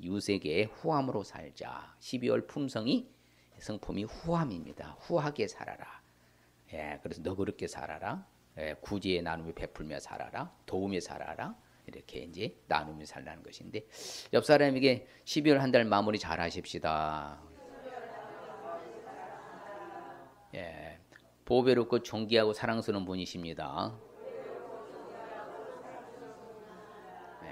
이웃에게 후함으로 살자. 12월 품성이 성품이 후함입니다. 후하게 살아라. 예, 그래서 너그럽게 살아라. 예, 구제의 나눔을 베풀며 살아라. 도우며 살아라. 이렇게 이제 나누며 살라는 것인데, 옆 사람에게 12월 한 달 마무리 잘 하십시다. 예, 보배롭고 존귀하고 사랑스러운 분이십니다. 예,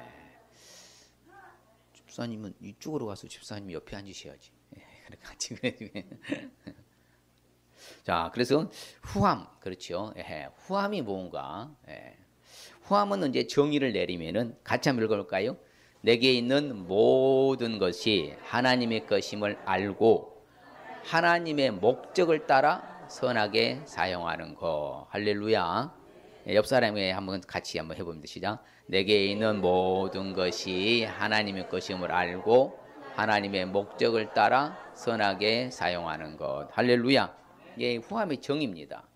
집사님은 이쪽으로 가서 집사님 옆에 앉으셔야지. 예, 같이 그래. 자, 그래서 후함, 그렇죠. 예, 후함이 뭔가? 예. 후함은 이제 정의를 내리면은 같이 한번 읽어볼까요? 내게 있는 모든 것이 하나님의 것임을 알고 하나님의 목적을 따라 선하게 사용하는 것. 할렐루야. 예, 옆 사람에 한번 같이 한번 해봅니다. 시작. 내게 있는 모든 것이 하나님의 것임을 알고 하나님의 목적을 따라 선하게 사용하는 것. 할렐루야. 예, 후함의 정의입니다.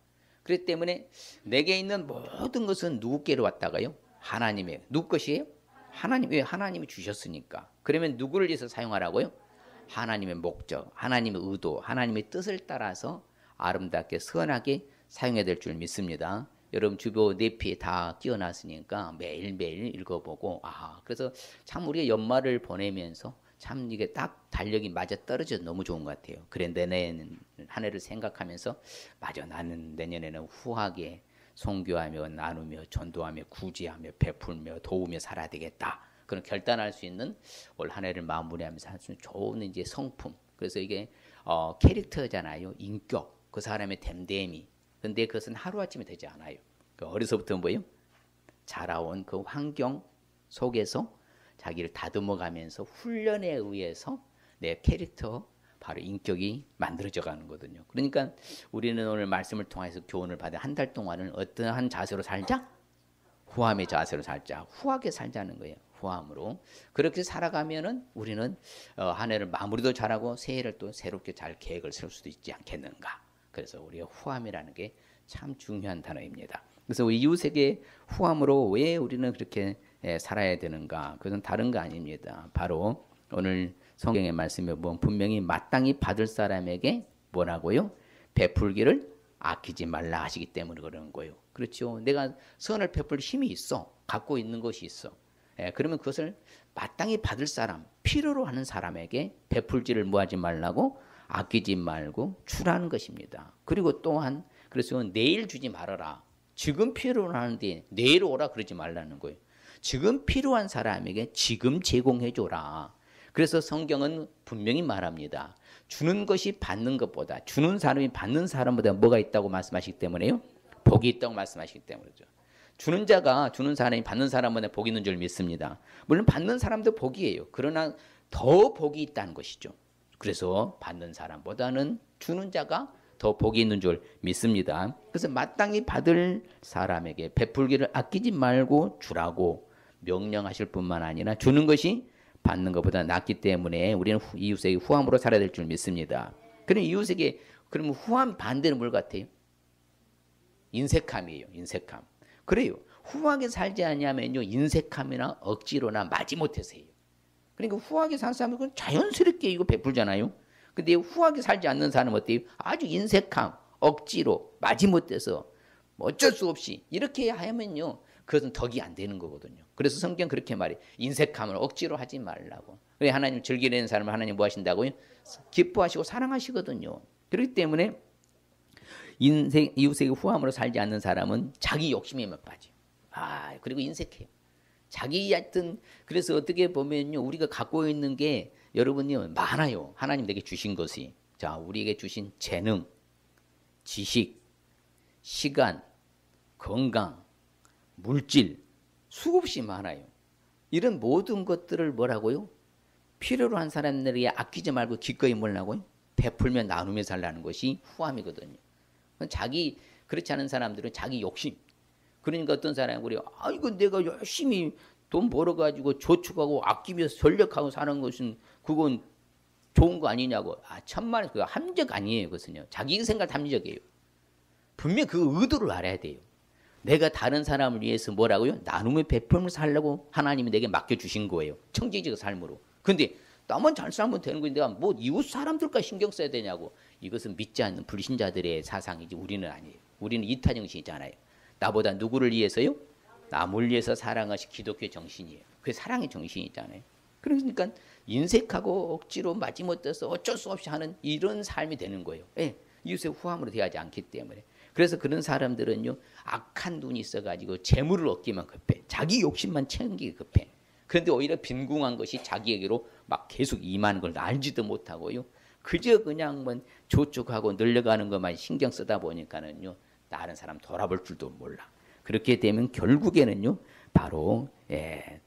그렇기 때문에 내게 있는 모든 것은 누구께로 왔다가요? 하나님의. 누구 것이에요? 하나님. 왜? 하나님이 주셨으니까. 그러면 누구를 위해서 사용하라고요? 하나님의 목적, 하나님의 의도, 하나님의 뜻을 따라서 아름답게 선하게 사용해야 될 줄 믿습니다. 여러분 주보 내피에 다 끼워놨으니까 매일매일 읽어보고, 그래서 참 우리가 연말을 보내면서 참 이게 딱 달력이 맞아 떨어져서 너무 좋은 것 같아요. 그래, 내년 한 해를 생각하면서 맞아, 나는 내년에는 후하게 선교하며 나누며 전도하며 구제하며 베풀며 도우며 살아야 되겠다. 그런 결단할 수 있는 올 한 해를 마무리하면서 할 수 있는 좋은 이제 성품. 그래서 이게 캐릭터잖아요. 인격. 그 사람의 됨됨이. 근데 그것은 하루아침에 되지 않아요. 어려서부터 뭐예요? 자라온 그 환경 속에서 자기를 다듬어가면서 훈련에 의해서 내 캐릭터, 바로 인격이 만들어져 가는 거거든요. 그러니까 우리는 오늘 말씀을 통해서 교훈을 받은 한 달 동안은 어떠한 자세로 살자? 후함의 자세로 살자. 후하게 살자는 거예요. 후함으로. 그렇게 살아가면은 우리는 한 해를 마무리도 잘하고 새해를 또 새롭게 잘 계획을 세울 수도 있지 않겠는가. 그래서 우리가 후함이라는 게 참 중요한 단어입니다. 그래서 이웃에게 후함으로 왜 우리는 그렇게 살아야 되는가? 그것은 다른 거 아닙니다. 바로 오늘 성경의 말씀에 보면 분명히 마땅히 받을 사람에게 뭐라고요? 베풀기를 아끼지 말라 하시기 때문에 그러는 거예요. 그렇죠. 내가 선을 베풀 힘이 있어. 갖고 있는 것이 있어. 그러면 그것을 마땅히 받을 사람, 필요로 하는 사람에게 베풀지를 뭐하지 말라고? 아끼지 말고 주라는 것입니다. 그리고 또한 그래서 내일 주지 말아라. 지금 필요로 하는데 내일 오라 그러지 말라는 거예요. 지금 필요한 사람에게 지금 제공해 줘라. 그래서 성경은 분명히 말합니다. 주는 것이 받는 것보다, 주는 사람이 받는 사람보다 뭐가 있다고 말씀하시기 때문에요? 복이 있다고 말씀하시기 때문이죠. 주는 자가 주는 사람이 받는 사람보다 복이 있는 줄 믿습니다. 물론 받는 사람도 복이에요. 그러나 더 복이 있다는 것이죠. 그래서 받는 사람보다는 주는 자가 더 복이 있는 줄 믿습니다. 그래서 마땅히 받을 사람에게 베풀기를 아끼지 말고 주라고 명령하실 뿐만 아니라 주는 것이 받는 것보다 낫기 때문에 우리는 이웃에게 후함으로 살아야 될 줄 믿습니다. 그럼 이웃에게, 그러면 후함 반대는 뭘 같아요? 인색함이에요. 인색함. 그래요. 후하게 살지 않냐면요, 인색함이나 억지로나 마지못해서 해요. 그러니까 후하게 산 사람은 그건 자연스럽게 이거 베풀잖아요. 근데 후하게 살지 않는 사람은 어때요? 아주 인색함, 억지로, 마지못해서 어쩔 수 없이 이렇게 하면요, 그것은 덕이 안 되는 거거든요. 그래서 성경 그렇게 말해. 인색함을 억지로 하지 말라고. 왜 하나님 즐기는 사람을 하나님 뭐 하신다고요? 기뻐하시고 사랑하시거든요. 그렇기 때문에 이웃에게 후함으로 살지 않는 사람은 자기 욕심에만 빠져요. 그리고 인색해요. 자기 하여튼, 그래서 어떻게 보면요, 우리가 갖고 있는 게 여러분이 많아요. 하나님 내게 주신 것이. 자, 우리에게 주신 재능, 지식, 시간, 건강, 물질, 수없이 많아요. 이런 모든 것들을 뭐라고요? 필요로 한 사람들에게 아끼지 말고 기꺼이 뭐라고요? 베풀며 나누며 살라는 것이 후함이거든요. 자기, 그렇지 않은 사람들은 자기 욕심. 그러니까 어떤 사람이 그래요. 이거 내가 열심히 돈 벌어가지고 저축하고 아끼면서 전력하고 사는 것은 그건 좋은 거 아니냐고. 천만에 그거 합리적 아니에요. 그것은요. 자기 생각 합리적이에요. 분명히 그 의도를 알아야 돼요. 내가 다른 사람을 위해서 뭐라고요? 나눔의 베풀을 살려고 하나님이 내게 맡겨주신 거예요. 청지적 삶으로. 근데 나만 잘 살면 되는 건데 뭐 이웃 사람들까지 신경 써야 되냐고. 이것은 믿지 않는 불신자들의 사상이지 우리는 아니에요. 우리는 이타 정신이잖아요. 나보다 누구를 위해서요? 남을 위해서 사랑하는 것이 기독교의 정신이에요. 그게 사랑의 정신이잖아요. 그러니까 인색하고 억지로 마지못해서 어쩔 수 없이 하는 이런 삶이 되는 거예요. 예, 이웃의 후함으로 대하지 않기 때문에. 그래서 그런 사람들은요, 악한 눈이 있어가지고 재물을 얻기만 급해. 자기 욕심만 챙기기 급해. 그런데 오히려 빈궁한 것이 자기에게로 막 계속 임하는 걸 알지도 못하고요. 그저 그냥 뭐 조축하고 늘려가는 것만 신경 쓰다 보니까는요, 다른 사람 돌아볼 줄도 몰라. 그렇게 되면 결국에는요, 바로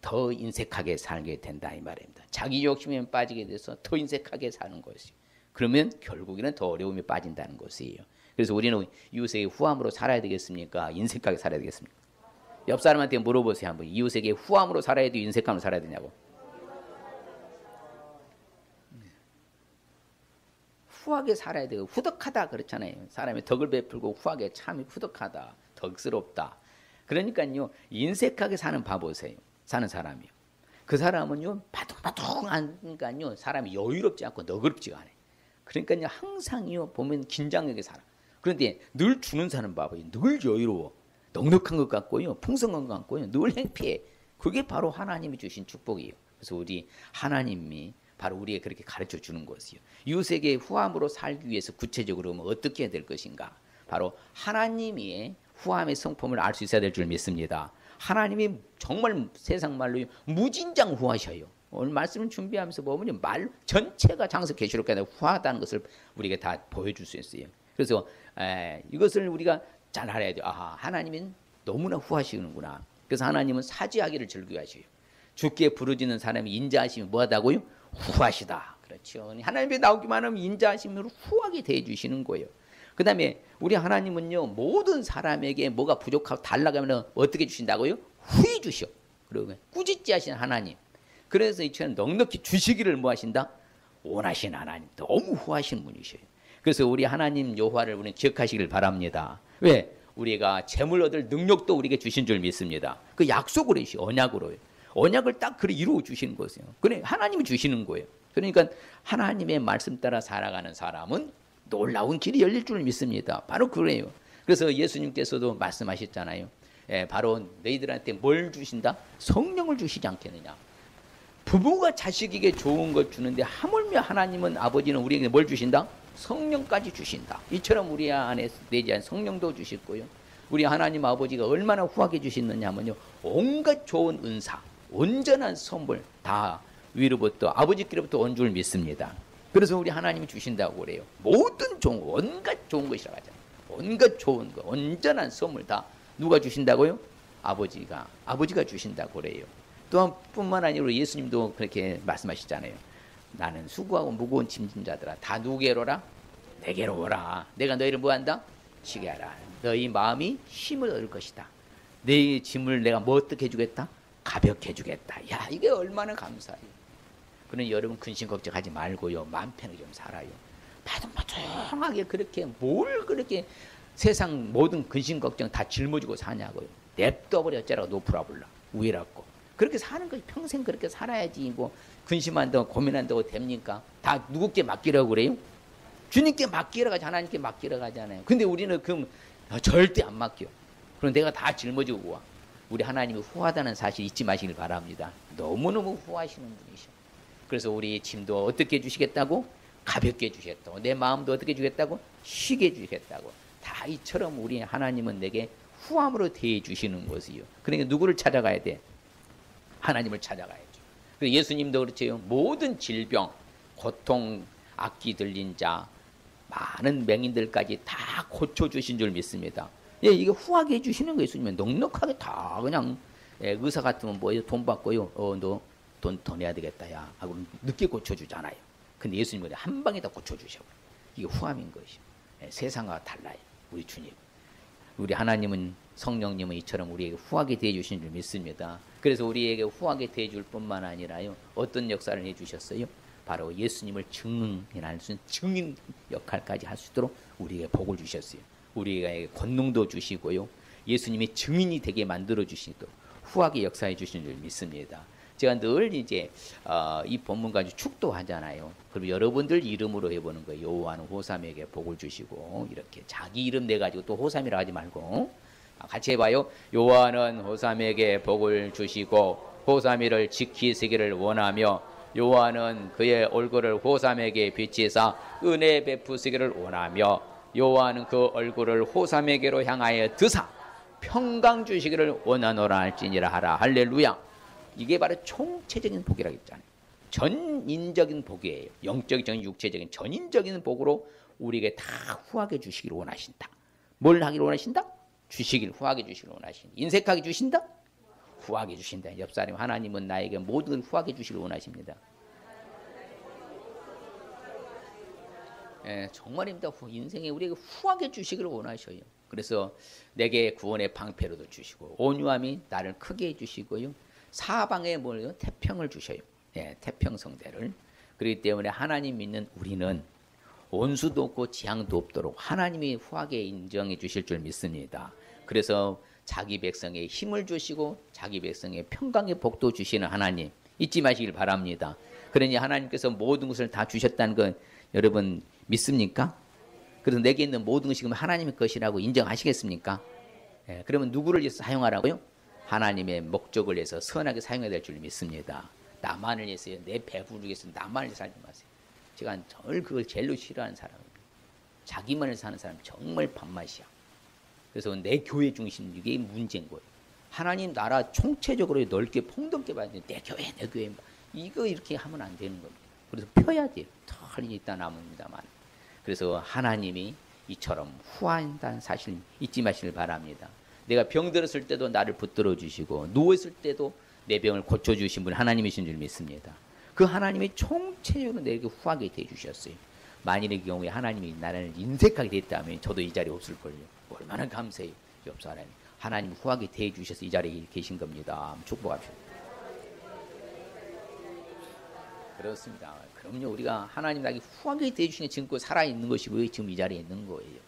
더 인색하게 살게 된다 이 말입니다. 자기 욕심에 빠지게 돼서 더 인색하게 사는 것이요. 그러면 결국에는 더 어려움에 빠진다는 것이에요. 그래서 우리는 이웃에게 후함으로 살아야 되겠습니까? 인색하게 살아야 되겠습니까? 옆 사람한테 물어보세요. 한번 이웃에게 후함으로 살아야 돼, 인색함으로 살아야 되냐고. 후하게 살아야 돼요. 후덕하다 그렇잖아요. 사람이 덕을 베풀고 후하게 참 후덕하다, 덕스럽다. 그러니까요, 인색하게 사는 봐보세요. 사는 사람이요. 그 사람은요, 바둥바둥하니까요, 사람이 여유롭지 않고 너그럽지가 않아요. 그러니까요, 항상요, 보면 긴장하게 살아. 그런데 늘 주는 사람 봐봐요. 늘 여유로워. 넉넉한 것 같고요, 풍성한 것 같고요, 늘 행피해. 그게 바로 하나님이 주신 축복이에요. 그래서 우리 하나님이 바로 우리에게 그렇게 가르쳐 주는 것이요. 이웃에게 후함으로 살기 위해서 구체적으로 어떻게 해야 될 것인가? 바로 하나님의 후함의 성품을 알 수 있어야 될 줄 믿습니다. 하나님이 정말 세상 말로 무진장 후하셔요. 오늘 말씀을 준비하면서 보면 말 전체가 장서 계시록에 후하다는 것을 우리가 다 보여줄 수 있어요. 그래서 이것을 우리가 잘 알아야 돼요. 아하, 하나님은 너무나 후하시는구나. 그래서 하나님은 사죄하기를 즐겨하셔요. 주께 부르짖는 사람이 인자하심이 뭐하다고요? 후하시다. 그렇죠. 하나님께 나오기만 하면 인자하심으로 후하게 대해주시는 거예요. 그 다음에 우리 하나님은요, 모든 사람에게 뭐가 부족하고 달라가면 어떻게 주신다고요? 후히 주셔. 그러면 꾸짖지 하신 하나님. 그래서 이처럼 넉넉히 주시기를 뭐 하신다? 원하신 하나님. 너무 후하신 분이셔요. 그래서 우리 하나님 여호와를 우리는 기억하시길 바랍니다. 왜? 우리가 재물 얻을 능력도 우리에게 주신 줄 믿습니다. 그 약속으로 이시 언약으로요. 언약을 딱 그래 이루어 주시는 것이에요. 그래 하나님이 주시는 거예요. 그러니까 하나님의 말씀 따라 살아가는 사람은 놀라운 길이 열릴 줄 믿습니다. 바로 그래요. 그래서 예수님께서도 말씀하셨잖아요. 바로 너희들한테 뭘 주신다? 성령을 주시지 않겠느냐. 부부가 자식에게 좋은 것 주는데 하물며 하나님은 아버지는 우리에게 뭘 주신다? 성령까지 주신다. 이처럼 우리 안에 내재한 성령도 주시고요. 우리 하나님 아버지가 얼마나 후하게 주시느냐 하면요, 온갖 좋은 은사, 온전한 선물 다 위로부터 아버지께로부터 온 줄 믿습니다. 그래서 우리 하나님이 주신다고 그래요. 모든 온갖 좋은 것이라고 하잖아요. 온갖 좋은 것, 온전한 선물 다 누가 주신다고요? 아버지가 주신다고 그래요. 또한 뿐만 아니라 예수님도 그렇게 말씀하시잖아요. 나는 수고하고 무거운 짐진 자들아 다 누구게로라? 내게로 오라. 내가 너희를 뭐한다? 쉬게 하라. 너희 마음이 힘을 얻을 것이다. 내 짐을 내가 뭐 어떻게 해주겠다? 가볍게 해주겠다. 야, 이게 얼마나 감사해요. 그러니 여러분 근심 걱정하지 말고요, 마음 편하게 좀 살아요. 바둥바둥하게 그렇게 뭘 그렇게 세상 모든 근심 걱정 다 짊어지고 사냐고요. 냅둬버려 어쩌라고 노프라블라 우애라고. 그렇게 사는 거지. 평생 그렇게 살아야지. 뭐 근심한다고 고민한다고 됩니까? 다 누구께 맡기라고 그래요? 주님께 맡기라고 하지, 하나님께 맡기라고 하잖아요. 근데 우리는 그 절대 안 맡겨. 그럼 내가 다 짊어지고 와. 우리 하나님이 후하다는 사실 잊지 마시길 바랍니다. 너무너무 후하시는 분이셔. 그래서 우리 짐도 어떻게 해주시겠다고? 가볍게 해주겠다고. 내 마음도 어떻게 해주겠다고? 쉬게 해주겠다고. 다 이처럼 우리 하나님은 내게 후함으로 대해주시는 것이요. 그러니까 누구를 찾아가야 돼? 하나님을 찾아가야죠. 그래서 예수님도 그렇죠. 모든 질병, 고통, 악기 들린 자, 많은 맹인들까지 다 고쳐주신 줄 믿습니다. 예, 이게 후하게 해주시는 거예요. 예수님은 넉넉하게 다 그냥, 의사 같으면 뭐예요? 돈 받고요. 너 돈 내야 되겠다, 야. 하고 늦게 고쳐주잖아요. 근데 예수님은 한 방에 다 고쳐주셔. 이게 후함인 것이죠. 세상과 달라요. 우리 주님. 우리 하나님은, 성령님은 이처럼 우리에게 후하게 대해주신 줄 믿습니다. 그래서 우리에게 후하게 대해줄 뿐만 아니라요, 어떤 역사를 해주셨어요? 바로 예수님을 증인할 수 있는 증인 역할까지 할 수 있도록 우리에게 복을 주셨어요. 우리에게 권능도 주시고요, 예수님이 증인이 되게 만들어 주시도록 후하게 역사해 주신 줄 믿습니다. 제가 늘 이제 이 본문 가지고 축도하잖아요. 그럼 여러분들 이름으로 해보는 거예요. 여호와는 호삼에게 복을 주시고 이렇게 자기 이름 내 가지고 또 호삼이라 하지 말고 같이 해봐요. 여호와는 호삼에게 복을 주시고 호삼이를 지키시기를 원하며 여호와는 그의 얼굴을 호삼에게 비치사 은혜 베푸시기를 원하며 여호와는 그 얼굴을 호삼에게로 향하여 드사 평강 주시기를 원하노라 할지니라 하라. 할렐루야. 이게 바로 총체적인 복이라고 했잖아요. 전인적인 복이에요. 영적인, 육체적인 전인적인 복으로 우리에게 다 후하게 주시기를 원하신다. 뭘 하기를 원하신다? 주시기를 후하게 주시기를 원하신다. 인색하게 주신다? 후하게 주신다. 옆사람 하나님은 나에게 모든 후하게 주시기를 원하십니다. 예, 정말입니다. 인생에 우리에게 후하게 주시기를 원하셔요. 그래서 내게 구원의 방패로도 주시고 온유함이 나를 크게 해주시고요. 사방에 뭐요? 태평을 주셔요. 예, 태평성대를. 그렇기 때문에 하나님 믿는 우리는 원수도 없고 재앙도 없도록 하나님이 후하게 인정해 주실 줄 믿습니다. 그래서 자기 백성에 힘을 주시고 자기 백성에 평강의 복도 주시는 하나님 잊지 마시길 바랍니다. 그러니 하나님께서 모든 것을 다 주셨다는 건 여러분 믿습니까? 그래서 내게 있는 모든 것이 하나님의 것이라고 인정하시겠습니까? 예, 그러면 누구를 위해서 사용하라고요? 하나님의 목적을 위해서 선하게 사용해야 될 줄 믿습니다. 나만을 위해서요. 내 배부르기 위해서 나만을 위해서 살지 마세요. 제가 늘 그걸 제일로 싫어하는 사람입니다. 자기만을 사는 사람 정말 밥맛이야. 그래서 내 교회 중심 이게 문제인 거예요. 하나님 나라 총체적으로 넓게 폭넓게 봐야 돼. 내 교회 이거 이렇게 하면 안 되는 겁니다. 그래서 펴야 돼요. 털이 있다 남습니다만. 그래서 하나님이 이처럼 후한다는 사실 잊지 마시길 바랍니다. 내가 병들었을 때도 나를 붙들어 주시고 누워있을 때도 내 병을 고쳐주신 분 하나님이신 줄 믿습니다. 그 하나님이 총체적으로 내게 후하게 대주셨어요. 만일의 경우에 하나님이 나를 인색하게 됐다면 저도 이 자리에 없을걸요. 얼마나 감사해요. 옆 사람이 하나님 후하게 대주셔서 이 자리에 계신 겁니다. 축복합시다. 그렇습니다. 그럼요. 우리가 하나님 나에게 후하게 대주시는 지금 살아있는 것이고요. 지금 이 자리에 있는 거예요.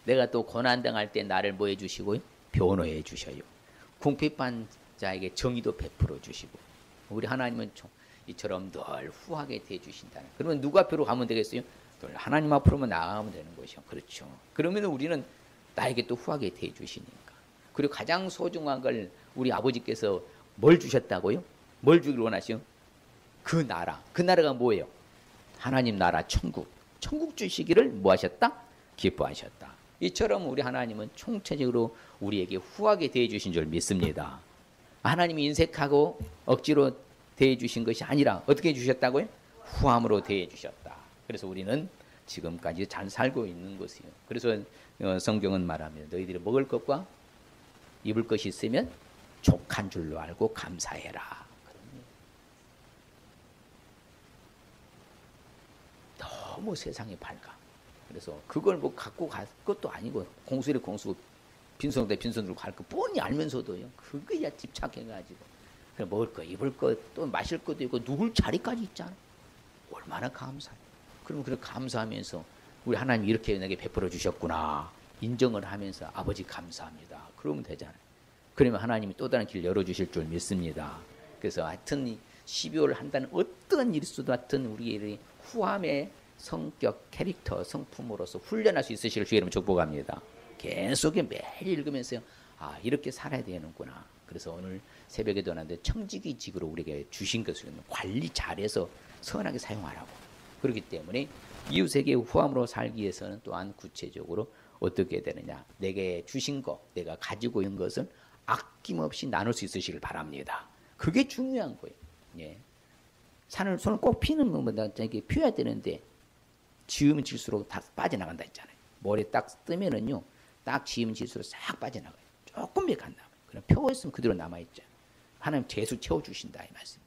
내가 또 고난당할 때 나를 뭐 해주시고요? 변호해 주셔요. 궁핍한 자에게 정의도 베풀어 주시고 우리 하나님은 이처럼 늘 후하게 대주신다는. 그러면 누구 앞으로 가면 되겠어요? 늘 하나님 앞으로만 나아가면 되는 것이요. 그렇죠. 그러면 우리는 나에게 또 후하게 대주시니까. 그리고 가장 소중한 걸 우리 아버지께서 뭘 주셨다고요? 뭘 주길 원하시요? 그 나라. 그 나라가 뭐예요? 하나님 나라 천국. 천국 주시기를 뭐 하셨다? 기뻐하셨다. 이처럼 우리 하나님은 총체적으로 우리에게 후하게 대해주신 줄 믿습니다. 하나님이 인색하고 억지로 대해주신 것이 아니라 어떻게 해주셨다고요? 후함으로 대해주셨다. 그래서 우리는 지금까지 잘 살고 있는 것이요. 그래서 성경은 말하면 너희들이 먹을 것과 입을 것이 있으면 족한 줄로 알고 감사해라. 너무 세상이 밝아. 그래서 그걸 뭐 갖고 갈 것도 아니고 공수래 공수 빈손 대 빈손으로 갈 거 뻔히 알면서도요. 그거야 집착해가지고 먹을 거 입을 거 또 마실 것도 있고 누굴 자리까지 있잖아. 얼마나 감사해. 그럼 그렇게 감사하면서 우리 하나님 이렇게 내게 베풀어 주셨구나 인정을 하면서 아버지 감사합니다. 그러면 되잖아요. 그러면 하나님이 또 다른 길 열어주실 줄 믿습니다. 그래서 하여튼 12월 한다는 어떤 일수도 하여튼 우리의 후함의 성격, 캐릭터, 성품으로서 훈련할 수 있으시길 주의 이름으로 축복합니다. 계속 매일 읽으면서요. 아 이렇게 살아야 되는구나. 그래서 오늘 새벽에도 하는데 청지기직으로 우리에게 주신 것을 관리 잘해서 선하게 사용하라고. 그렇기 때문에 이웃에게 후함으로 살기 위해서는 또한 구체적으로 어떻게 되느냐. 내게 주신 것, 내가 가지고 있는 것을 아낌없이 나눌 수 있으시길 바랍니다. 그게 중요한 거예요. 예. 손을 꼭 피는 것보다 이게 피워야 되는데 지으면 질수록 다 빠져나간다 했잖아요. 머리에 딱 뜨면은요, 딱 지으면 질수록 싹 빠져나가요. 조금밖에 안 남아요. 그냥 펴있으면 그대로 남아있죠. 하나님 재수 채워주신다 이 말씀.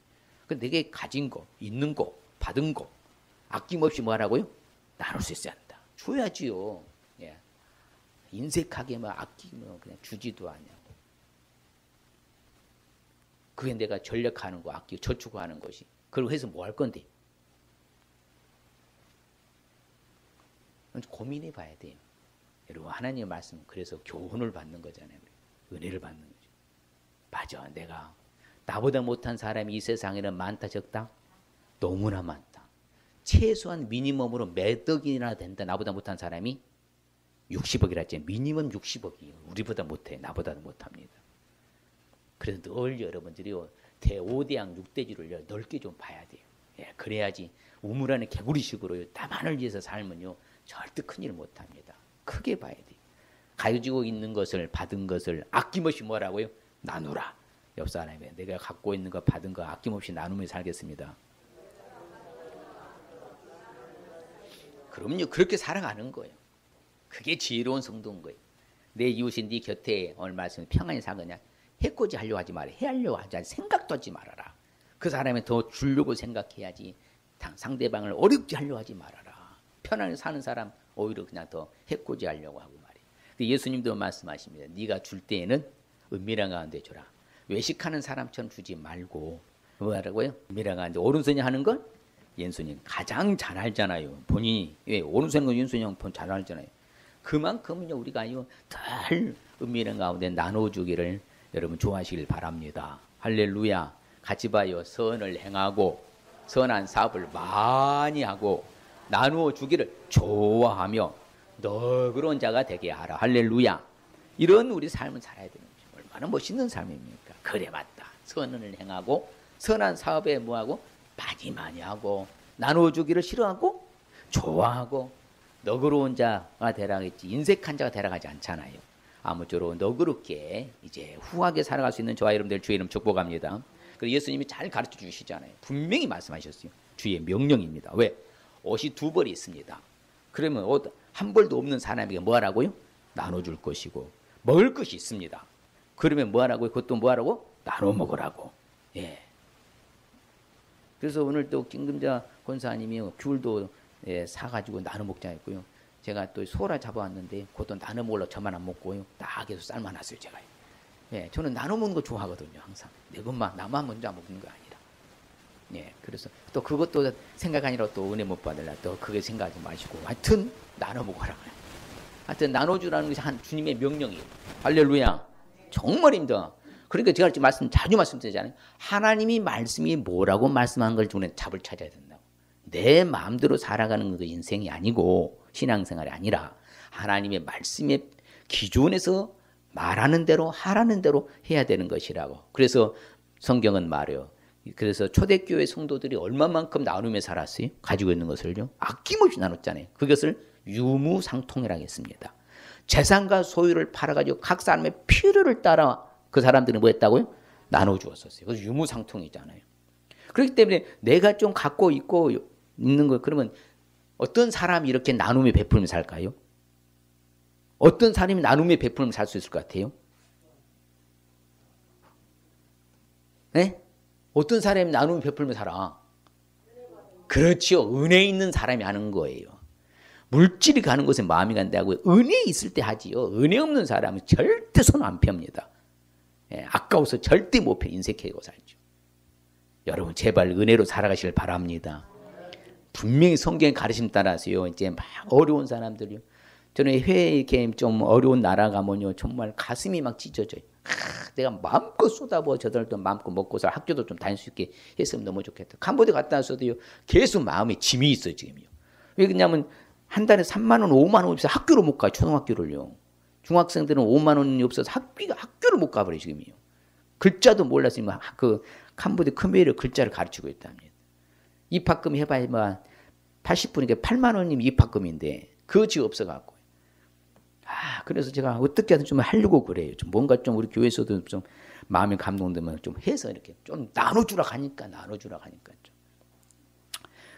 근데 내게 가진 거, 있는 거, 받은 거 아낌없이 뭐 하라고요? 나눌 수 있어야 한다. 줘야지요. 예. 인색하게만 아끼면 그냥 주지도 않냐고. 그게 내가 전력하는 거, 아끼고 저축하는 것이. 그걸 해서 뭐 할 건데? 고민해 봐야 돼요. 여러분 하나님의 말씀 그래서 교훈을 받는 거잖아요. 은혜를 받는 거죠. 맞아. 내가 나보다 못한 사람이 이 세상에는 많다 적다? 너무나 많다. 최소한 미니멈으로 몇 억이나 된다. 나보다 못한 사람이 60억이라 했지. 미니멈 60억이에요. 우리보다 못해. 나보다 못합니다. 그래서 늘 여러분들이 대5대양 6대지를 넓게 좀 봐야 돼요. 예, 그래야지 우물 안에 개구리식으로 나만을 위해서 살면요 절대 큰일 못합니다. 크게 봐야 돼요. 가지고 있는 것을 받은 것을 아낌없이 뭐라고요? 나누라. 옆 사람에 내가 갖고 있는 거 받은 거 아낌없이 나누며 살겠습니다. 그럼요. 그렇게 살아가는 거예요. 그게 지혜로운 성도인 거예요. 내 이웃이 네 곁에 오늘 말씀 평안히 사느냐 해코지 하려고 하지 마라. 해하려고 하지 않아. 생각도 하지 말아라. 그 사람이 더 주려고 생각해야지 상대방을 어렵게 하려고 하지 말아라. 편안히 사는 사람 오히려 그냥 더 해코지 하려고 하고 말이에요. 예수님도 말씀하십니다. 네가 줄 때에는 은밀한 가운데 줘라. 외식하는 사람처럼 주지 말고 뭐라고요? 은밀한 가운데 오른손이 하는 건 왼손이 가장 잘 알잖아요. 본인이 왜 오른손인 건 왼손이 잘 알잖아요. 그만큼은요 우리가 덜 은밀한 가운데 나눠주기를 여러분 좋아하시길 바랍니다. 할렐루야. 같이 봐요. 선을 행하고 선한 사업을 많이 하고 나누어 주기를 좋아하며 너그러운 자가 되게 하라. 할렐루야. 이런 우리 삶을 살아야 되는 거죠. 얼마나 멋있는 삶입니까? 그래 맞다. 선을 행하고 선한 사업에 뭐하고 많이 하고 나누어 주기를 싫어하고 좋아하고 너그러운 자가 되라겠지. 인색한 자가 되라가지 않잖아요. 아무쪼록 너그럽게 이제 후하게 살아갈 수 있는 저와 여러분들 주의 이름 축복합니다. 그래서 예수님이 잘 가르쳐 주시잖아요. 분명히 말씀하셨어요. 주의 명령입니다. 왜? 옷이 두 벌이 있습니다. 그러면 옷 한 벌도 없는 사람에게 뭐 하라고요? 나눠줄 것이고 먹을 것이 있습니다. 그러면 뭐 하라고요? 그것도 뭐 하라고? 나눠 먹으라고. 예. 그래서 오늘 또 김금자 권사님이 귤도 사가지고 나눠 먹자 했고요. 제가 또 소라 잡아왔는데 그것도 나눠 먹으려고 저만 안 먹고요. 딱 해서 삶아놨어요 제가. 예, 저는 나눠 먹는 거 좋아하거든요. 항상 내 것만 나만 먼저 먹는 거 아니라. 예, 그래서 또 그것도 생각 아니라 또 은혜 못 받으려 또 그게 생각하지 마시고 하여튼 나눠 먹어라. 하여튼 나눠주라는 것이 한 주님의 명령이에요. 할렐루야. 정말입니다. 그러니까 제가 자주 말씀드리잖아요. 하나님이 말씀이 뭐라고 말씀한 걸 우리는 답을 찾아야 된다고. 내 마음대로 살아가는 그 인생이 아니고 신앙생활이 아니라 하나님의 말씀의 기준에서 말하는 대로 하라는 대로 해야 되는 것이라고. 그래서 성경은 말해요. 그래서 초대교회 성도들이 얼마만큼 나누며 살았어요? 가지고 있는 것을요. 아낌없이 나눴잖아요. 그것을 유무상통이라고 했습니다. 재산과 소유를 팔아가지고 각 사람의 필요를 따라 그 사람들은 뭐 했다고요? 나눠주었었어요. 그래서 유무상통이잖아요. 그렇기 때문에 내가 좀 갖고 있고 있는 거 그러면 어떤 사람이 이렇게 나눔에 베풀면 살까요? 어떤 사람이 나눔에 베풀면 살 수 있을 것 같아요? 네? 어떤 사람이 나눔에 베풀면 살아? 그렇죠. 은혜 있는 사람이 하는 거예요. 물질이 가는 곳에 마음이 간다고요. 은혜 있을 때 하지요. 은혜 없는 사람은 절대 손 안 펴니다. 예, 아까워서 절대 못 펴. 인색해고 살죠. 여러분 제발 은혜로 살아가시길 바랍니다. 분명히 성경의 가르침 따라서요. 이제 막 어려운 사람들이요. 저는 해외에 이렇게 좀 어려운 나라 가면요. 정말 가슴이 막 찢어져요. 내가 마음껏 쏟아부어 저들도 마음껏 먹고서 학교도 좀 다닐 수 있게 했으면 너무 좋겠다. 캄보디아 갔다 왔어도요. 계속 마음에 짐이 있어요. 지금요. 왜 그러냐면 한 달에 3만 원, 5만 원 없어서 학교를 못 가요. 초등학교를요. 중학생들은 5만 원이 없어서 학교를 못 가버려요. 지금요. 글자도 몰랐으면 그 캄보디아 khmer의 글자를 가르치고 있답니다. 입학금 해봐야 80분이니까 8만 원이면 입학금인데 그것이 없어갖고. 그래서 제가 어떻게 하든 좀 하려고 그래요. 좀 뭔가 좀 우리 교회에서도 좀 마음이 감동되면 좀 해서 이렇게 좀 나눠주라 하니까 좀.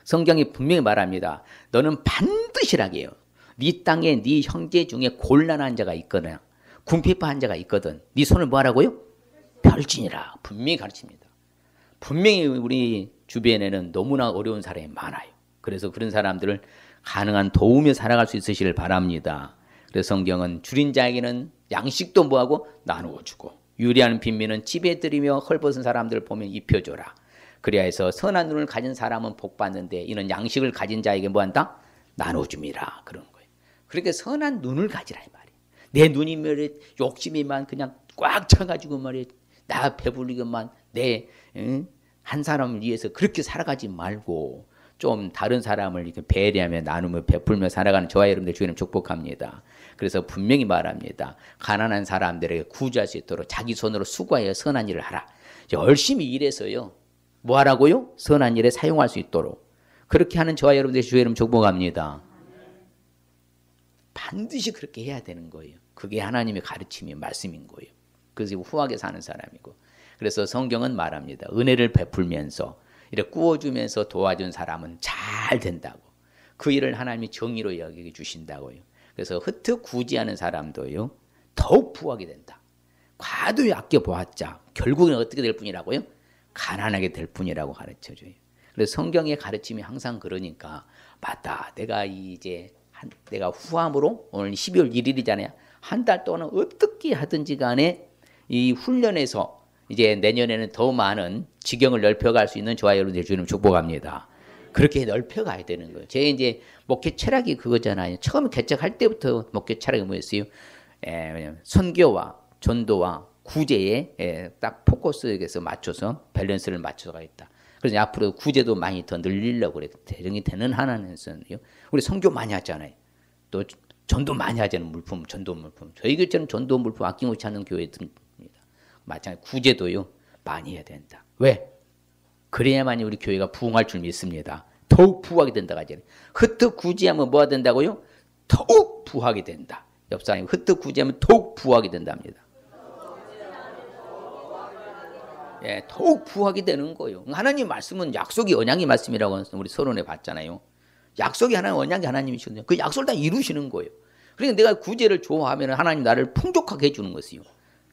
성경이 분명히 말합니다. 너는 반드시라게요. 네 땅에 네 형제 중에 곤란한 자가 있거나 궁핍한 자가 있거든. 네 손을 뭐 하라고요? 펼치니라. 분명히 가르칩니다. 분명히 우리 주변에는 너무나 어려운 사람이 많아요. 그래서 그런 사람들을 가능한 도우며 살아갈 수 있으시길 바랍니다. 그래서 성경은 줄인 자에게는 양식도 뭐하고 나누어 주고 유리한 빈민은 집에 들이며 헐벗은 사람들을 보면 입혀줘라. 그래야 해서 선한 눈을 가진 사람은 복 받는데 이는 양식을 가진 자에게 뭐한다? 나눠줌이라. 그런 거예요. 그렇게 선한 눈을 가지라 이 말이에요. 내 눈이 욕심이만 그냥 꽉 차가지고 말이에요. 나 배불리게만 한 사람을 위해서 그렇게 살아가지 말고 좀 다른 사람을 이렇게 배려하며 나누며 베풀며 살아가는 저와 여러분들 주님 축복합니다. 그래서 분명히 말합니다. 가난한 사람들에게 구제할 수 있도록 자기 손으로 수고하여 선한 일을 하라. 열심히 일해서요. 뭐 하라고요? 선한 일에 사용할 수 있도록. 그렇게 하는 저와 여러분들 주의 이름 축복합니다. 반드시 그렇게 해야 되는 거예요. 그게 하나님의 가르침이 말씀인 거예요. 그래서 후하게 사는 사람이고. 그래서 성경은 말합니다. 은혜를 베풀면서 이렇게 구워주면서 도와준 사람은 잘 된다고. 그 일을 하나님이 정의로 여겨 주신다고요. 그래서 흩트 구제하는 사람도요. 더욱 부하게 된다. 과도히 아껴보았자 결국은 어떻게 될 뿐이라고요? 가난하게 될 뿐이라고 가르쳐줘요. 그래서 성경의 가르침이 항상 그러니까 맞다. 내가 후함으로 오늘 12월 1일이잖아요. 한 달 동안 어떻게 하든지 간에 이 훈련에서 이제 내년에는 더 많은 지경을 넓혀갈 수 있는 저와 여러분들 주님 축복합니다. 그렇게 넓혀가야 되는 거예요. 제 이제 목회 철학이 그거잖아요. 처음 개척할 때부터 목회 철학이 뭐였어요? 선교와 전도와 구제에 딱 포커스에서 맞춰서 밸런스를 맞춰서 가겠다. 그래서 앞으로 구제도 많이 더 늘리려고 그래. 대령이 되는 한에서는요. 우리 선교 많이 하잖아요. 또 전도 많이 하자는 물품, 전도 물품. 저희 교회는 전도 물품 아낌없이 하는 교회들입니다. 마찬가지 구제도요. 많이 해야 된다. 왜? 그래야만이 우리 교회가 부흥할 줄 믿습니다. 더욱 부하게 된다고 하잖아요. 흩트 구제하면 뭐가 된다고요? 더욱 부하게 된다. 옆 사람이 흩트 구제하면 더욱 부하게 된답니다. 예, 더욱 부하게 되는 거예요. 하나님 말씀은 약속이 언약의 말씀이라고 우리 서론에 봤잖아요. 약속이 하나님, 언약이 하나님이시거든요. 그 약속을 다 이루시는 거예요. 그러니까 내가 구제를 좋아하면 하나님 나를 풍족하게 해주는 것이요.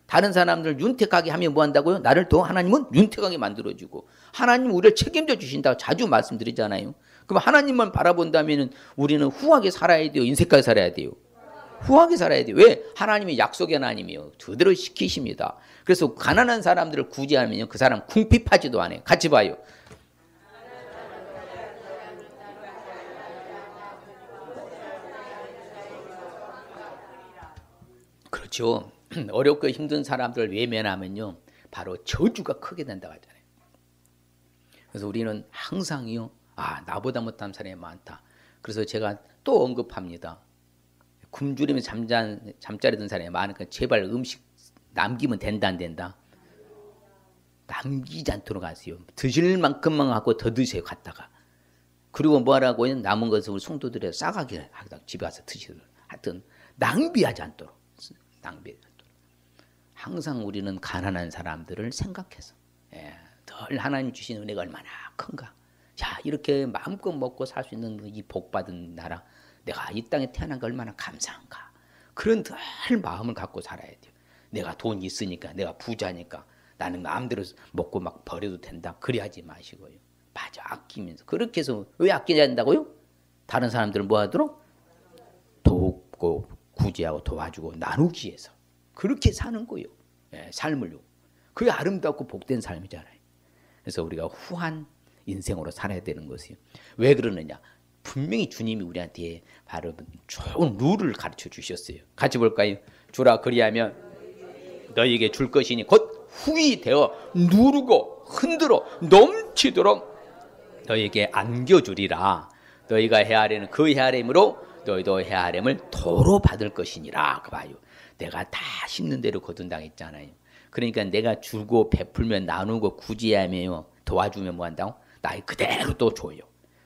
다른 사람들 윤택하게 하면 뭐 한다고요? 나를 더 하나님은 윤택하게 만들어주고 하나님 우리를 책임져 주신다고 자주 말씀드리잖아요. 그럼 하나님만 바라본다면 우리는 후하게 살아야 돼요? 인색하게 살아야 돼요? 후하게 살아야 돼요. 왜? 하나님이 약속의 하나님이요. 그대로 시키십니다. 그래서 가난한 사람들을 구제하면 그 사람 궁핍하지도 않아요. 같이 봐요. 그렇죠. 어렵고 힘든 사람들을 외면하면요. 바로 저주가 크게 된다고 하잖아요. 그래서 우리는 항상요. 나보다 못한 사람이 많다. 그래서 제가 또 언급합니다. 굶주리면 잠자리 든 사람이 많으니까 제발 음식 남기면 된다 안 된다? 남기지 않도록 하세요. 드실 만큼만 갖고 더 드세요. 갔다가. 그리고 뭐라고요? 남은 것을 우리 성도들에 싸가게 하다 집에 가서 드시도록. 하여튼 낭비하지 않도록. 항상 우리는 가난한 사람들을 생각해서 늘 하나님 주신 은혜가 얼마나 큰가. 자, 이렇게 마음껏 먹고 살 수 있는 이 복받은 나라, 내가 이 땅에 태어난 게 얼마나 감사한가. 그런 늘 마음을 갖고 살아야 돼요. 내가 돈 있으니까, 내가 부자니까 나는 마음대로 먹고 막 버려도 된다. 그래야지 마시고요. 맞아, 아끼면서. 그렇게 해서 왜 아끼냐 한다고요? 다른 사람들은 뭐 하도록? 돕고 구제하고 도와주고 나누기 위해서. 그렇게 사는 거예요. 삶을요. 그게 아름답고 복된 삶이잖아요. 그래서 우리가 후한 인생으로 살아야 되는 것이요. 왜 그러느냐? 분명히 주님이 우리한테 바로 좋은 룰을 가르쳐 주셨어요. 같이 볼까요? 주라 그리하면 너희에게 줄 것이니 곧 후히 되어 누르고 흔들어 넘치도록 너희에게 안겨주리라. 너희가 헤아리는 그 헤아림으로 너희도 헤아림을 도로 받을 것이니라. 그 봐요. 내가 다 심는 대로 거둔당했잖아요. 그러니까 내가 주고 베풀면 나누고 구제하며 도와주면 뭐 한다고? 나의 그대로 또 줘요.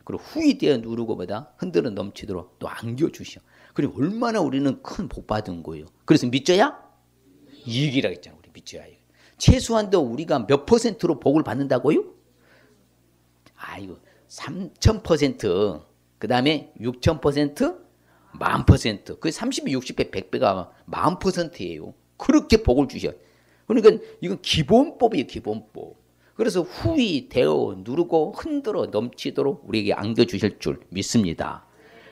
그리고 후히 되어 누르고 보다 흔들어 넘치도록 또 안겨주셔. 그리고 얼마나 우리는 큰 복 받은 거예요. 그래서 믿져야 이익이라고 했잖아요. 우리 믿져야. 최소한도 우리가 몇 %로 복을 받는다고요? 아이고 3000%, 그 다음에 6000%, 10,000%. 그 30배, 60배, 100배가 10,000%예요. 그렇게 복을 주셔. 그러니까 이건 기본법이에요. 기본법. 그래서 후히 대어 누르고 흔들어 넘치도록 우리에게 안겨주실 줄 믿습니다.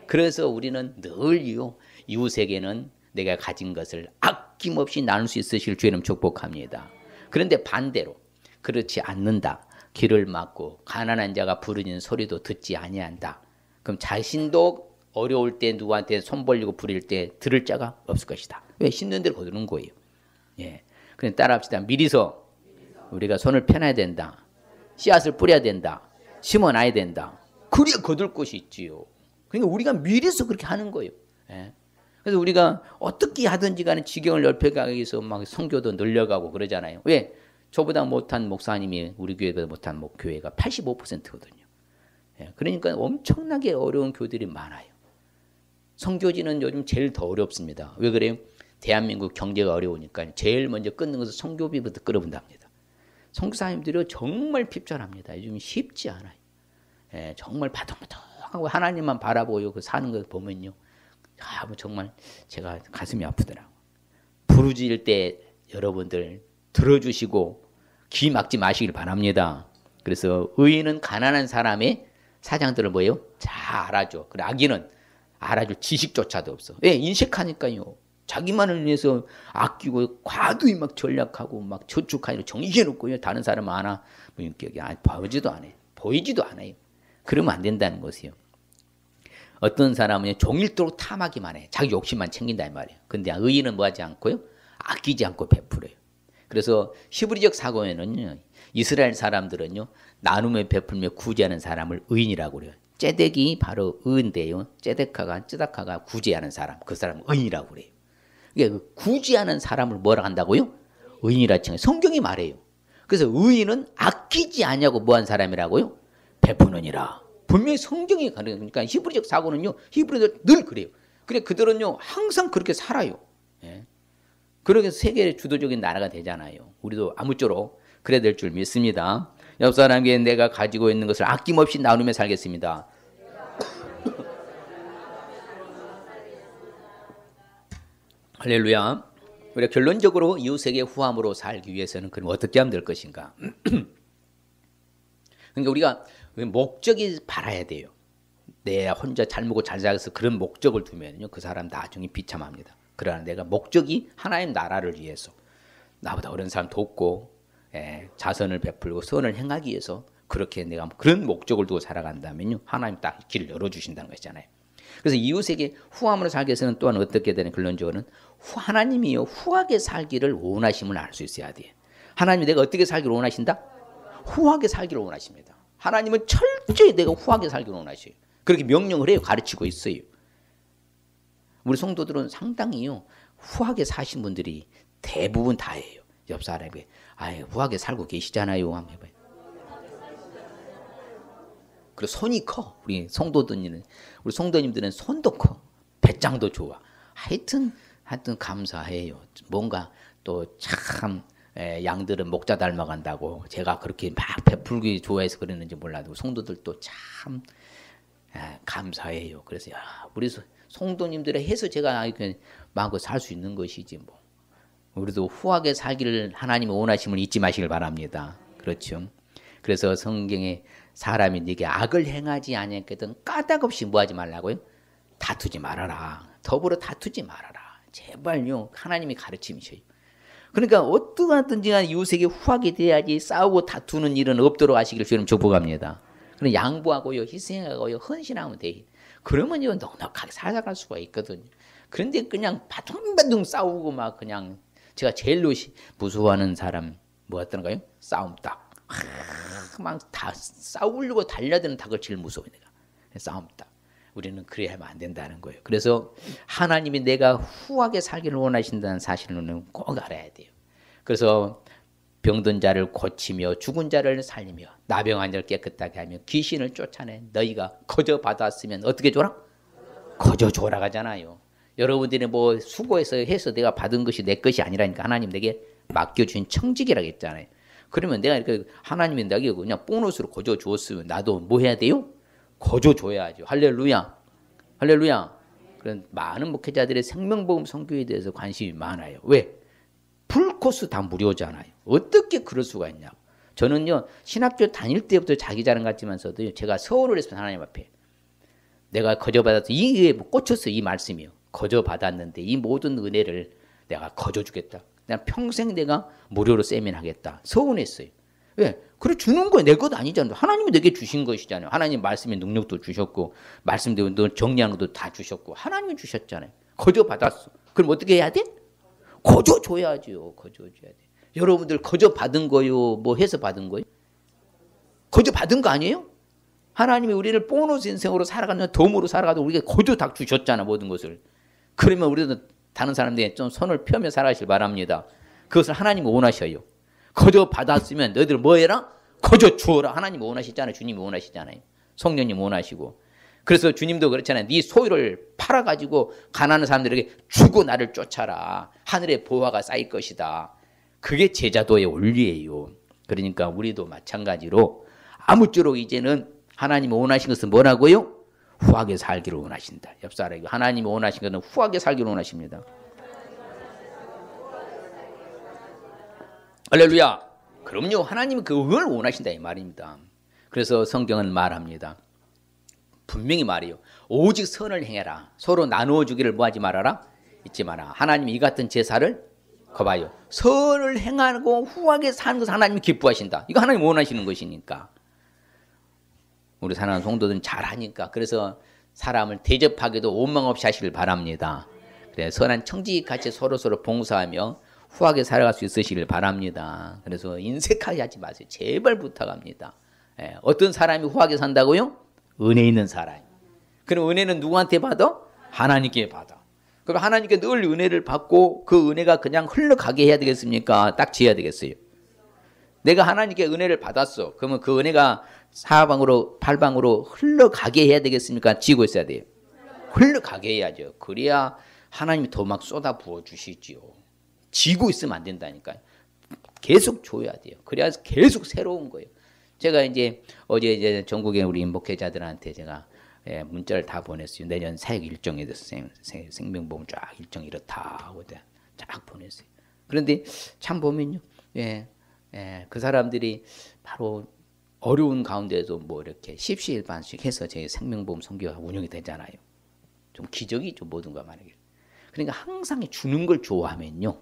그래서 우리는 늘요. 이웃에게는 내가 가진 것을 아낌없이 나눌 수 있으실 주님 축복합니다. 그런데 반대로 그렇지 않는다. 길을 막고 가난한 자가 부르는 소리도 듣지 아니한다. 그럼 자신도 어려울 때 누구한테 손 벌리고 부릴 때 들을 자가 없을 것이다. 왜? 심는 대로 거두는 거예요. 예. 그냥 따라합시다. 미리서 우리가 손을 펴놔야 된다. 씨앗을 뿌려야 된다. 심어놔야 된다. 그래야 거둘 것이 있지요. 그러니까 우리가 미래서 그렇게 하는 거예요. 예. 그래서 우리가 어떻게 하든지 간에 지경을 넓혀가기 위해서 막 선교도 늘려가고 그러잖아요. 왜? 저보다 못한 목사님이 우리 교회보다 못한 교회가 85%거든요. 예. 그러니까 엄청나게 어려운 교들이 많아요. 선교지는 요즘 제일 더 어렵습니다. 왜 그래요? 대한민국 경제가 어려우니까 제일 먼저 끊는 것은 선교비부터 끌어본답니다. 선교사님들이 정말 핍절합니다. 요즘 쉽지 않아요. 예, 정말 바둥바둥하고 하나님만 바라보고 그 사는 걸 보면요. 아, 뭐 정말 제가 가슴이 아프더라고요. 부르짖을 때 여러분들 들어주시고 귀 막지 마시길 바랍니다. 그래서 의인은 가난한 사람의 사정들을 뭐예요? 잘 알아줘. 그래, 악인은 알아줄 지식조차도 없어. 왜? 인색하니까요. 자기만을 위해서 아끼고 과도히 막 전략하고 막 저축하기로 정신없고요. 다른 사람 하나 뭐 인격이 보지도 않아요. 보이지도 않아요. 그러면 안 된다는 것이요. 어떤 사람은 종일토록 탐하기만 해. 자기 욕심만 챙긴다 이 말이에요. 근데 의인은 뭐 하지 않고요? 아끼지 않고 베풀어요. 그래서 히브리적 사고에는요. 이스라엘 사람들은요. 나눔에 베풀며 구제하는 사람을 의인이라고 그래요. 째덱이 바로 의인데요. 째덱하가 구제하는 사람. 그 사람은 의인이라고 그래요. 그러니까 구제하는 사람을 뭐라 한다고요? 의인이라 칭해요. 성경이 말해요. 그래서 의인은 아끼지 않냐고 뭐한 사람이라고요? 베푸느니라. 분명히 성경이 가르쳐요. 그러니까 히브리적 사고는요. 히브리들 늘 그래요. 그래 그들은요. 항상 그렇게 살아요. 예. 그렇게 세계의 주도적인 나라가 되잖아요. 우리도 아무쪼록 그래야 될 줄 믿습니다. 옆 사람에게 내가 가지고 있는 것을 아낌없이 나누며 살겠습니다. 할렐루야. 우리가 결론적으로 이웃에게 후함으로 살기 위해서는 그럼 어떻게 하면 될 것인가? 그러니까 우리가 목적이 바라야 돼요. 내 혼자 잘 먹고 잘 살아서 그런 목적을 두면요, 그 사람 나중에 비참합니다. 그러나 내가 목적이 하나님 나라를 위해서 나보다 어려운 사람 돕고 자선을 베풀고 선을 행하기 위해서 그렇게 내가 그런 목적을 두고 살아간다면요, 하나님 딱 길을 열어주신다는 것이잖아요. 그래서 이웃에게 후함으로 살기 위해서는 또한 어떻게 되는 결론적으로는 하나님이요 후하게 살기를 원하심을 알 수 있어야 돼요. 하나님이 내가 어떻게 살기를 원하신다? 후하게 살기를 원하십니다. 하나님은 철저히 내가 후하게 살기를 원하셔요. 그렇게 명령을 해요. 가르치고 있어요. 우리 성도들은 상당히요 후하게 사신 분들이 대부분 다예요. 옆 사람에게 후하게 살고 계시잖아요. 한번 해봐요. 그리고 손이 커. 우리 성도님들은 손도 커. 배짱도 좋아. 하여튼 감사해요. 뭔가 또 참 양들은 목자 닮아간다고 제가 그렇게 막 베풀기 좋아해서 그러는지 몰라도 성도들도 참 감사해요. 그래서 우리 성도님들의 해서 제가 마음껏 살 수 있는 것이지 뭐. 우리도 후하게 살기를 하나님의 원하심을 잊지 마시길 바랍니다. 그렇죠. 그래서 성경에 사람이 네게 악을 행하지 아니하거든 까닭없이 뭐하지 말라고요? 다투지 말아라. 더불어 다투지 말아라. 제발요. 하나님이 가르침이셔요. 그러니까 어떠하든지 간에 이웃에게 후하게 돼야지 싸우고 다투는 일은 없도록 하시길 주님 축복합니다. 그럼 양보하고요. 희생하고요. 헌신하면 돼. 그러면요. 넉넉하게 살아갈 수가 있거든요. 그런데 그냥 바둥바둥 싸우고 막 그냥 제가 제일 무서워하는 사람 뭐였던가요? 싸움닭. 막 다 싸우려고 달려드는 닭을 제일 무서워요. 내가. 싸움닭. 우리는 그래야 하면 안 된다는 거예요. 그래서 하나님이 내가 후하게 살기를 원하신다는 사실은 꼭 알아야 돼요. 그래서 병든 자를 고치며 죽은 자를 살리며 나병한 자를 깨끗하게 하며 귀신을 쫓아내 너희가 거저 받았으면 어떻게 줘라? 거저 줘라 하잖아요. 여러분들이 뭐 수고해서 해서 내가 받은 것이 내 것이 아니라니까 하나님 내게 맡겨주신 청직이라고 했잖아요. 그러면 내가 이렇게 하나님이 내게 그냥 보너스로 거저 주었으면 나도 뭐 해야 돼요? 거저 줘야죠. 할렐루야. 할렐루야. 그런 많은 목회자들의 생명복음 선교에 대해서 관심이 많아요. 왜? 풀코스 다 무료잖아요. 어떻게 그럴 수가 있냐고. 저는요 신학교 다닐 때부터 자기 자랑 같지만서도 제가 서울을 했습니다. 하나님 앞에. 내가 거저 받아서 이게 꽂혔어요. 이 말씀이요. 거저 받았는데 이 모든 은혜를 내가 거저 주겠다. 내가 평생 내가 무료로 세미나하겠다. 서운했어요. 왜? 그래 주는 거야. 내 것 아니잖아요. 하나님이 내게 주신 것이잖아요. 하나님 말씀의 능력도 주셨고 말씀대로 정리하는 것도 다 주셨고 하나님이 주셨잖아요. 거저 받았어. 그럼 어떻게 해야 돼? 거저 줘야죠. 거저 줘야 돼. 여러분들 거저 받은 거요? 뭐 해서 받은 거요? 거저 받은 거 아니에요? 하나님이 우리를 보너스 인생으로 살아가는 덤으로 살아가도 우리가 거저 다 주셨잖아, 모든 것을. 그러면 우리도 다른 사람들이 좀 손을 펴며 살아가길 바랍니다. 그것을 하나님이 원하셔요. 거저 받았으면 너희들 뭐 해라? 거저 주어라. 하나님이 원하시잖아요. 주님이 원하시잖아요. 성령님 원하시고. 그래서 주님도 그렇잖아요. 네 소유를 팔아가지고 가난한 사람들에게 주고 나를 쫓아라. 하늘의 보화가 쌓일 것이다. 그게 제자도의 원리예요. 그러니까 우리도 마찬가지로 아무쪼록 이제는 하나님이 원하신 것은 뭐라고요? 후하게 살기를 원하신다. 옆 사람에게 하나님이 원하신 것은 후하게 살기를 원하십니다. 할렐루야. 그럼요. 하나님은 그걸 원하신다 이 말입니다. 그래서 성경은 말합니다. 분명히 말해요. 오직 선을 행해라. 서로 나누어 주기를 뭐하지 말아라? 잊지 마라. 하나님이 이 같은 제사를 거봐요. 선을 행하고 후하게 사는 것을 하나님이 기뻐하신다. 이거 하나님 원하시는 것이니까. 우리 사랑하는 성도들은 잘하니까. 그래서 사람을 대접하기도 원망 없이 하시길 바랍니다. 그래, 선한 청지기같이 서로서로 봉사하며 후하게 살아갈 수 있으시길 바랍니다. 그래서 인색하게 하지 마세요. 제발 부탁합니다. 예, 어떤 사람이 후하게 산다고요? 은혜 있는 사람. 그럼 은혜는 누구한테 받아? 하나님께 받아. 그럼 하나님께 늘 은혜를 받고 그 은혜가 그냥 흘러가게 해야 되겠습니까? 딱 지어야 되겠어요. 내가 하나님께 은혜를 받았어. 그러면 그 은혜가 사방으로 팔방으로 흘러가게 해야 되겠습니까? 지고 있어야 돼요. 흘러가게 해야죠. 그래야 하나님이 더 막 쏟아 부어 주시지요. 지고 있으면 안 된다니까요. 계속 줘야 돼요. 그래야 계속 새로운 거예요. 제가 이제 어제 이제 전국의 우리 목회자들한테 제가 문자를 다 보냈어요. 내년 사역 일정에 대해서 생명보험 쫙 일정 이렇다 하고 쫙 보냈어요. 그런데 참 보면요, 그 사람들이 바로 어려운 가운데도 뭐 이렇게 십시일반씩 해서 제 생명보험 선교가 운영이 되잖아요. 좀 기적이죠, 모든 거 말이에요. 그러니까 항상 주는 걸 좋아하면요,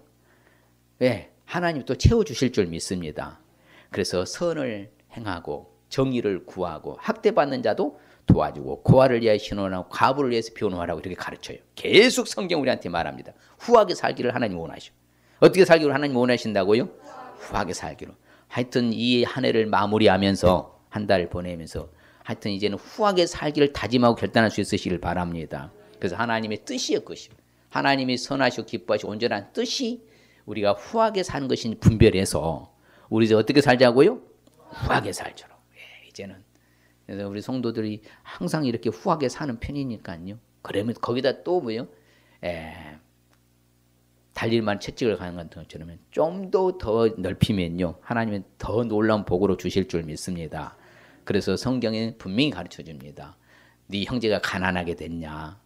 하나님 또 채워주실 줄 믿습니다. 그래서 선을 행하고 정의를 구하고 학대받는 자도 도와주고 고아를 위하여 신원하고 과부를 위해서 변호하라고 이렇게 가르쳐요. 계속 성경 우리한테 말합니다. 후하게 살기를 하나님 원하셔. 어떻게 살기를 하나님 원하신다고요? 후하게 살기로. 하여튼 이 한 해를 마무리하면서 한 달을 보내면서 하여튼 이제는 후하게 살기를 다짐하고 결단할 수 있으시길 바랍니다. 그래서 하나님의 뜻이여 것이요. 하나님이 선하시고 기뻐하시고 온전한 뜻이 우리가 후하게 사는 것인 분별해서 우리 이제 어떻게 살자고요? 후하게 살도록. 이제는 그래서 우리 성도들이 항상 이렇게 후하게 사는 편이니까요. 그러면 거기다 또 뭐요? 달릴만 채찍을 가는 것처럼 좀 더 넓히면요, 하나님은 더 놀라운 복으로 주실 줄 믿습니다. 그래서 성경에 분명히 가르쳐 줍니다. 네 형제가 가난하게 됐냐?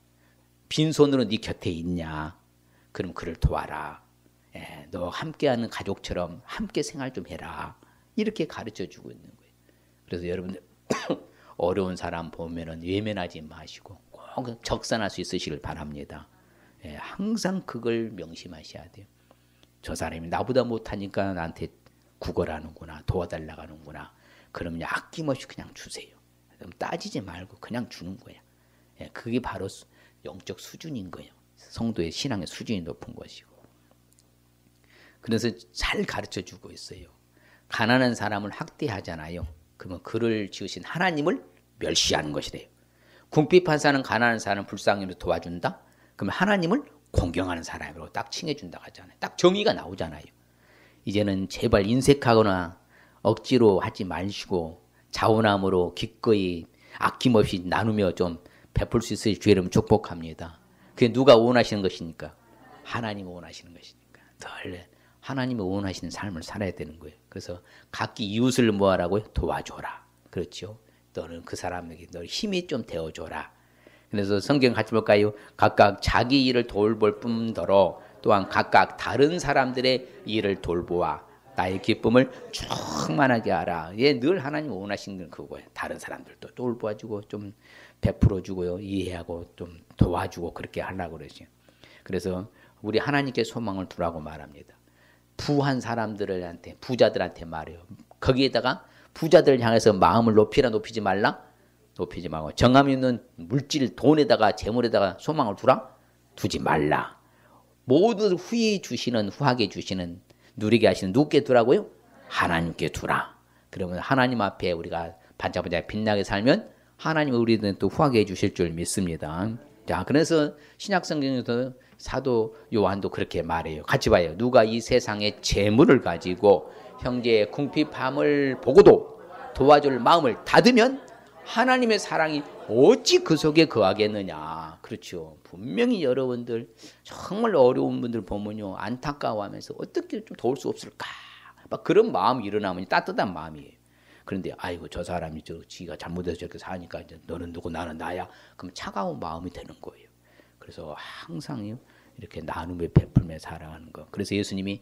빈손으로 네 곁에 있냐? 그럼 그를 도와라. 너 함께하는 가족처럼 함께 생활 좀 해라. 이렇게 가르쳐 주고 있는 거예요. 그래서 여러분들 어려운 사람 보면은 외면하지 마시고 꼭 적산할 수 있으시길 바랍니다. 항상 그걸 명심하셔야 돼요. 저 사람이 나보다 못하니까 나한테 구걸하는구나, 도와달라고 하는구나. 그럼 아낌없이 그냥 주세요. 그럼 따지지 말고 그냥 주는 거야. 그게 바로 영적 수준인 거예요. 성도의 신앙의 수준이 높은 것이고. 그래서 잘 가르쳐주고 있어요. 가난한 사람을 학대하잖아요. 그러면 그를 지으신 하나님을 멸시하는 것이래요. 궁핍한 사람, 가난한 사람, 불쌍히로 도와준다? 그러면 하나님을 공경하는 사람으로 딱 칭해준다고 하잖아요. 딱 정의가 나오잖아요. 이제는 제발 인색하거나 억지로 하지 마시고 자원함으로 기꺼이 아낌없이 나누며 좀 베풀 수 있을 주 이름 축복합니다. 그게 누가 원하시는 것이니까? 하나님이 원하시는 것이니까. 늘 하나님이 원하시는 삶을 살아야 되는 거예요. 그래서 각기 이웃을 뭐하라고요? 도와줘라. 그렇죠? 너는 그 사람에게 너 힘이 좀 되어줘라. 그래서 성경 같이 볼까요? 각각 자기 일을 돌볼 뿐더러 또한 각각 다른 사람들의 일을 돌보아 나의 기쁨을 충만하게 하라. 늘 하나님 원하시는 건 그거예요. 다른 사람들도 돌봐주고 좀 베풀어주고요. 이해하고 좀 도와주고 그렇게 하려고 그러죠. 그래서 우리 하나님께 소망을 두라고 말합니다. 부한 사람들한테, 부자들한테 말해요. 거기에다가 부자들을 향해서 마음을 높이지 말라? 높이지 말고 정함 있는 물질, 돈에다가 재물에다가 소망을 두라? 두지 말라. 모든 후하게 주시는 누리게 하시는 누구께 두라고요? 하나님께 두라. 그러면 하나님 앞에 우리가 반짝반짝 빛나게 살면 하나님은 우리들은 또 후하게 해주실 줄 믿습니다. 자, 그래서 신약성경에서 사도 요한도 그렇게 말해요. 같이 봐요. 누가 이 세상의 재물을 가지고 형제의 궁핍함을 보고도 도와줄 마음을 닫으면 하나님의 사랑이 어찌 그 속에 거하겠느냐. 그렇죠. 분명히 여러분들 정말 어려운 분들 보면요, 안타까워하면서 어떻게 좀 도울 수 없을까, 막 그런 마음이 일어나면 따뜻한 마음이에요. 그런데 아이고 저 사람이 지가 잘못해서 저렇게 사니까 이제 너는 누구 나는 나야, 그럼 차가운 마음이 되는 거예요. 그래서 항상 이렇게 나눔에 베풀며 살아가는 거. 그래서 예수님이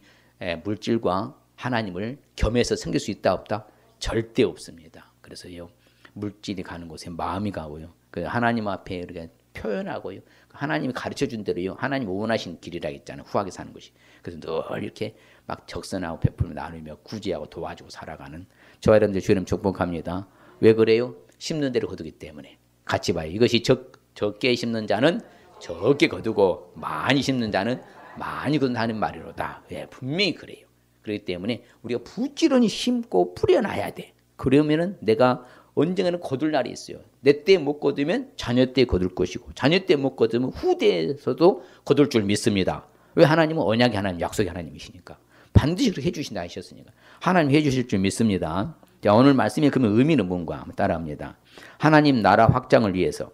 물질과 하나님을 겸해서 섬길 수 있다 없다? 절대 없습니다. 그래서요, 물질이 가는 곳에 마음이 가고요, 그 하나님 앞에 이렇게 표현하고요, 하나님이 가르쳐준 대로요, 하나님 원하신 길이라 했잖아요. 후하게 사는 것이. 그래서 늘 이렇게 막 적선하고 베풀며 나누며 구제하고 도와주고 살아가는 저와 여러분들 주님 축복합니다. 왜 그래요? 심는 대로 거두기 때문에. 같이 봐요. 이것이 적게 심는 자는 적게 거두고 많이 심는 자는 많이 거둔다는 말이로다. 예, 분명히 그래요. 그렇기 때문에 우리가 부지런히 심고 뿌려놔야 돼. 그러면은 내가 언젠가는 거둘 날이 있어요. 내 때 못 거두면 자녀 때 거둘 것이고, 자녀 때 못 거두면 후대에서도 거둘 줄 믿습니다. 왜? 하나님은 언약의 하나님, 약속의 하나님이시니까. 반드시 그렇게 해주신다 하셨으니까 하나님 해주실 줄 믿습니다. 자, 오늘 말씀의 그러면 의미는 뭔가 한번 따라합니다. 하나님 나라 확장을 위해서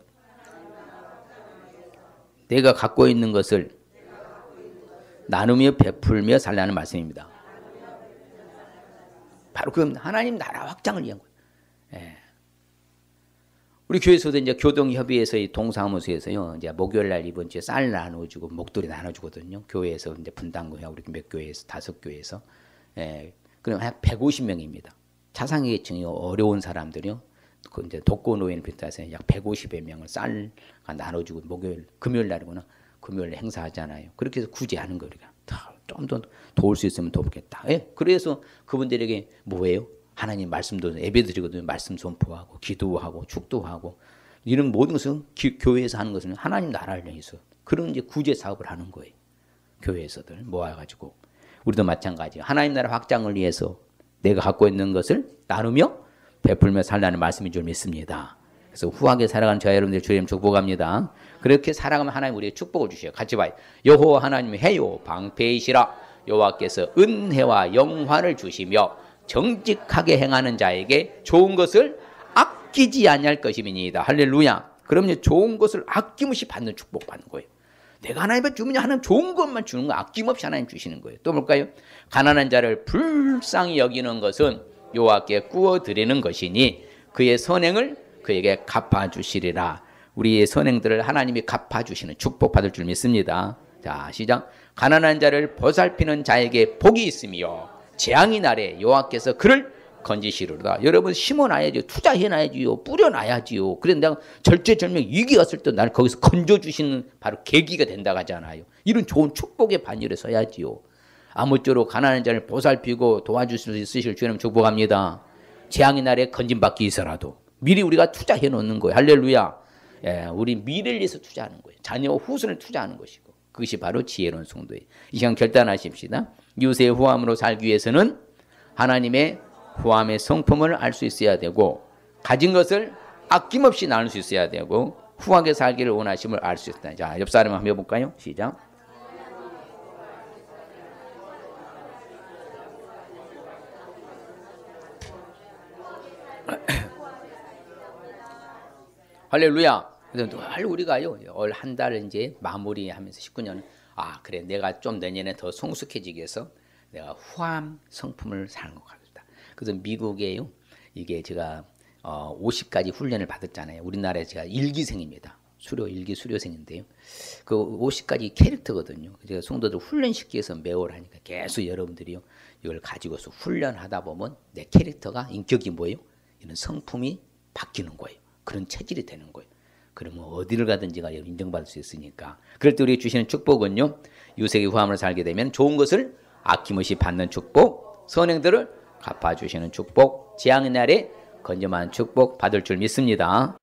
내가 갖고 있는 것을 나누며 베풀며 살라는 말씀입니다. 바로 그 하나님 나라 확장을 위한 거예요. 예. 우리 교회에서도 이제 교동협의회에서 동사무소에서요, 이제 목요일 날 이번 주에 쌀 나눠주고 목도리 나눠주거든요. 교회에서 이제 분당교회 우리 몇 교회에서 5교회에서. 예. 그럼 한 150명입니다. 차상계층이 어려운 사람들이요, 그 이제 독거노인을 비롯해서 약 150여 명을 쌀 나눠주고 목요일, 금요일 날이구나. 금요일 행사하잖아요. 그렇게 해서 구제하는 거 우리가 좀 더 도울 수 있으면 돕겠다. 예? 그래서 그분들에게 뭐예요? 하나님 말씀도 예배드리거든요. 말씀 선포하고 기도하고 축도하고 이런 모든 것은 교회에서 하는 것은 하나님 나라를 위해서 그런 이제 구제 사업을 하는 거예요. 교회에서들 모아가지고 우리도 마찬가지. 하나님 나라 확장을 위해서 내가 갖고 있는 것을 나누며 베풀며 살라는 말씀인 줄 믿습니다. 그래서 후하게 살아가는 저와 여러분들 주님 축복합니다. 그렇게 살아가면 하나님 우리에게 축복을 주셔요. 같이 봐요. 여호와 하나님 해요 방패이시라. 여호와께서 은혜와 영화를 주시며 정직하게 행하는 자에게 좋은 것을 아끼지 아니할 것임이니이다. 할렐루야. 그러면 좋은 것을 아낌없이 받는 축복 받는 거예요. 내가 하나님께 주면 하나님 좋은 것만 주는 거 아낌없이 하나님 주시는 거예요. 또 뭘까요? 가난한 자를 불쌍히 여기는 것은 여호와께 구워드리는 것이니 그의 선행을 그에게 갚아주시리라. 우리의 선행들을 하나님이 갚아주시는 축복 받을 줄 믿습니다. 자, 시작. 가난한 자를 보살피는 자에게 복이 있으며 재앙이 날에 여호와께서 그를 건지시리로다. 여러분 심어놔야죠. 투자해놔야지요. 뿌려놔야지요. 그래서 내가 절제절명 위기가 왔을 때 날 거기서 건져주시는 바로 계기가 된다고 하잖아요. 이런 좋은 축복의 반열에 서야지요. 아무쪼록 가난한 자를 보살피고 도와주실 수 있으실 주님 축복합니다. 재앙의 날에 건짐받기 위해서라도 미리 우리가 투자해 놓는 거예요. 할렐루야. 예, 우리 미래를 위해서 투자하는 거예요. 자녀 후손을 투자하는 것이고 그것이 바로 지혜로운 성도예요. 이 시간 결단하십시다. 이웃의 후함으로 살기 위해서는 하나님의 후함의 성품을 알 수 있어야 되고 가진 것을 아낌없이 나눌 수 있어야 되고 후하게 살기를 원하심을 알 수 있다. 자, 옆 사람 한번 해볼까요? 시작. 할렐루야. 그래서 늘 우리가요, 올 한 달 이제 마무리하면서 19년은 그래 내가 좀 내년에 더 성숙해지기 위해서 내가 후함 성품을 사는 것 같다. 그래서 미국에요, 이게 제가 50가지 훈련을 받았잖아요. 우리나라에 제가 일기생입니다. 일기 수료생인데요. 그 50가지 캐릭터거든요. 제가 성도들 훈련시키기 위해서 매월 하니까 계속 여러분들이요, 이걸 가지고서 훈련하다 보면 내 캐릭터가 인격이 뭐예요? 이런 성품이 바뀌는 거예요. 그런 체질이 되는 거예요. 그러면 어디를 가든지가 인정받을 수 있으니까. 그럴 때 우리에게 주시는 축복은요, 유색의 후함을 살게 되면 좋은 것을 아낌없이 받는 축복, 선행들을 갚아주시는 축복, 재앙의 날에 건짐한 축복 받을 줄 믿습니다.